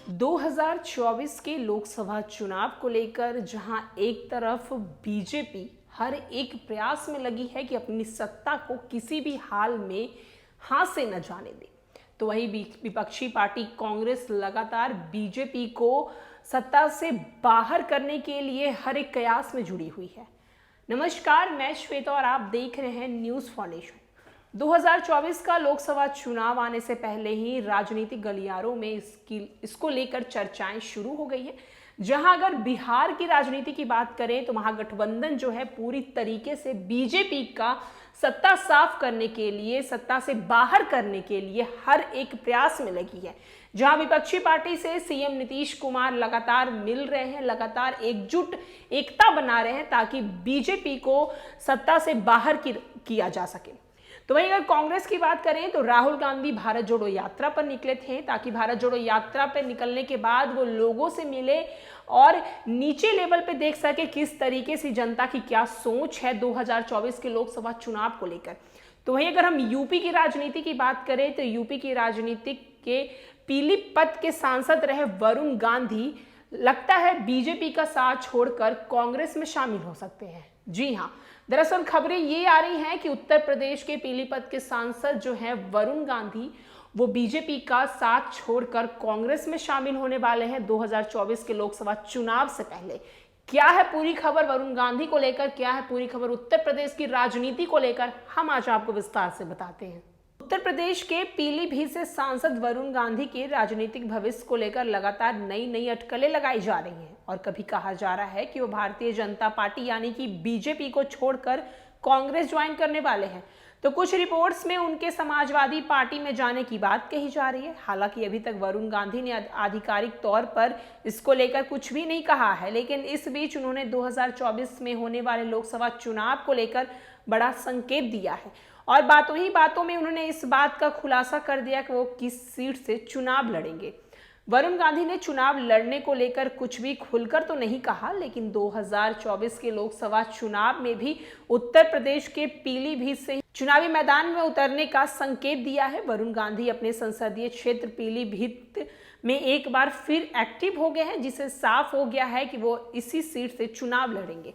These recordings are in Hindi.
2024 के लोकसभा चुनाव को लेकर जहां एक तरफ बीजेपी हर एक प्रयास में लगी है कि अपनी सत्ता को किसी भी हाल में हाथ से न जाने दे, तो वहीं विपक्षी पार्टी कांग्रेस लगातार बीजेपी को सत्ता से बाहर करने के लिए हर एक प्रयास में जुड़ी हुई है। नमस्कार, मैं श्वेता और आप देख रहे हैं न्यूज़ फाउंडेशन। 2024 का लोकसभा चुनाव आने से पहले ही राजनीतिक गलियारों में इसको लेकर चर्चाएं शुरू हो गई है। जहां अगर बिहार की राजनीति की बात करें तो महागठबंधन जो है पूरी तरीके से बीजेपी का सत्ता साफ करने के लिए, सत्ता से बाहर करने के लिए हर एक प्रयास में लगी है। जहां विपक्षी पार्टी से सीएम नीतीश कुमार लगातार मिल रहे हैं, लगातार एकता बना रहे हैं ताकि बीजेपी को सत्ता से बाहर किया जा सके। तो वहीं अगर कांग्रेस की बात करें तो राहुल गांधी भारत जोड़ो यात्रा पर निकले थे ताकि भारत जोड़ो यात्रा पर निकलने के बाद वो लोगों से मिले और नीचे लेवल पे देख सके किस तरीके से जनता की क्या सोच है 2024 के लोकसभा चुनाव को लेकर। तो वहीं अगर हम यूपी की राजनीति की बात करें तो यूपी की राजनीति के पीलीभीत के सांसद रहे वरुण गांधी लगता है बीजेपी का साथ छोड़कर कांग्रेस में शामिल हो सकते हैं। जी हाँ, दरअसल खबरें ये आ रही हैं कि उत्तर प्रदेश के पीलीभीत के सांसद जो हैं वरुण गांधी, वो बीजेपी का साथ छोड़कर कांग्रेस में शामिल होने वाले हैं 2024 के लोकसभा चुनाव से पहले। क्या है पूरी खबर वरुण गांधी को लेकर, क्या है पूरी खबर उत्तर प्रदेश की राजनीति को लेकर, हम आज आपको विस्तार से बताते हैं। उत्तर प्रदेश के पीलीभीत से सांसद वरुण गांधी के राजनीतिक भविष्य को लेकर लगातार नई अटकलें लगाई जा रही हैं और कभी कहा जा रहा है कि वो भारतीय जनता पार्टी यानी कि बीजेपी को छोड़कर कांग्रेस ज्वाइन करने वाले हैं। तो कुछ रिपोर्ट्स में उनके समाजवादी पार्टी में जाने की बात कही जा रही है। हालांकि अभी तक वरुण गांधी ने आधिकारिक तौर पर इसको लेकर कुछ भी नहीं कहा है, लेकिन इस बीच उन्होंने 2024 में होने वाले लोकसभा चुनाव को लेकर बड़ा संकेत दिया है और बातों ही बातों में उन्होंने इस बात का खुलासा कर दिया कि वो किस सीट से चुनाव लड़ेंगे। वरुण गांधी ने चुनाव लड़ने को लेकर कुछ भी खुलकर तो नहीं कहा, लेकिन 2024 के लोकसभा चुनाव में भी उत्तर प्रदेश के पीलीभीत से चुनावी मैदान में उतरने का संकेत दिया है। वरुण गांधी अपने संसदीय क्षेत्र पीलीभीत में एक बार फिर एक्टिव हो गए हैं, जिससे साफ हो गया है कि वो इसी सीट से चुनाव लड़ेंगे।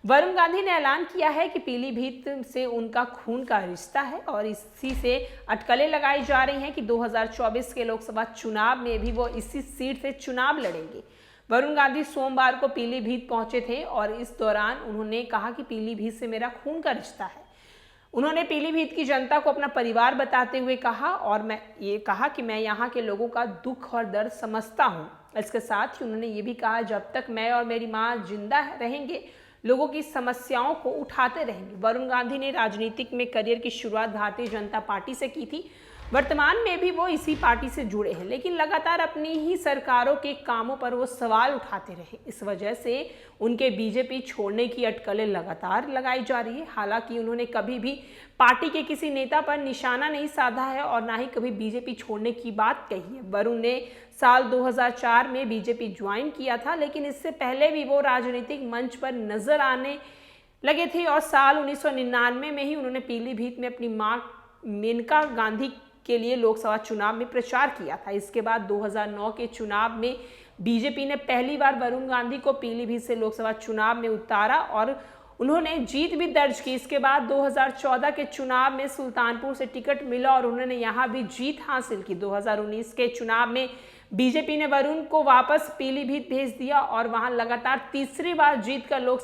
वरुण गांधी ने ऐलान किया है कि पीलीभीत से उनका खून का रिश्ता है और इसी से अटकलें लगाई जा रही हैं कि 2024 के लोकसभा चुनाव में भी वो इसी सीट से चुनाव लड़ेंगे। वरुण गांधी सोमवार को पीलीभीत पहुंचे थे और इस दौरान उन्होंने कहा कि पीलीभीत से मेरा खून का रिश्ता है। उन्होंने पीलीभीत की जनता को अपना परिवार बताते हुए कहा और मैं ये कहा कि मैं यहाँ के लोगों का दुख और दर्द समझता हूँ। इसके साथ ही उन्होंने ये भी कहा, जब तक मैं और मेरी माँ जिंदा रहेंगे लोगों की समस्याओं को उठाते रहेंगे। वरुण गांधी ने राजनीतिक में करियर की शुरुआत भारतीय जनता पार्टी से की थी। वर्तमान में भी वो इसी पार्टी से जुड़े हैं, लेकिन लगातार अपनी ही सरकारों के कामों पर वो सवाल उठाते रहे। इस वजह से उनके बीजेपी छोड़ने की अटकलें लगातार लगाई जा रही है। हालांकि उन्होंने कभी भी पार्टी के किसी नेता पर निशाना नहीं साधा है और ना ही कभी बीजेपी छोड़ने की बात कही है। वरुण ने साल 2004 में बीजेपी ज्वाइन किया था, लेकिन इससे पहले भी वो राजनीतिक मंच पर नजर आने लगे थे और साल 1999 में ही उन्होंने पीलीभीत में अपनी मां मेनका गांधी के लिए लोकसभा चुनाव में प्रचार किया था। इसके बाद 2009 के चुनाव में बीजेपी ने पहली बार वरुण गांधी को पीलीभीत से लोकसभा चुनाव में उतारा और उन्होंने जीत भी दर्ज की। इसके बाद 2014 के चुनाव में सुल्तानपुर से टिकट मिला और उन्होंने यहाँ भी जीत हासिल की। 2019 के चुनाव में बीजेपी ने वरुण को वापस पीलीभीत भेज दिया और वहां लगातार तीसरी बार जीत कर लोकसभा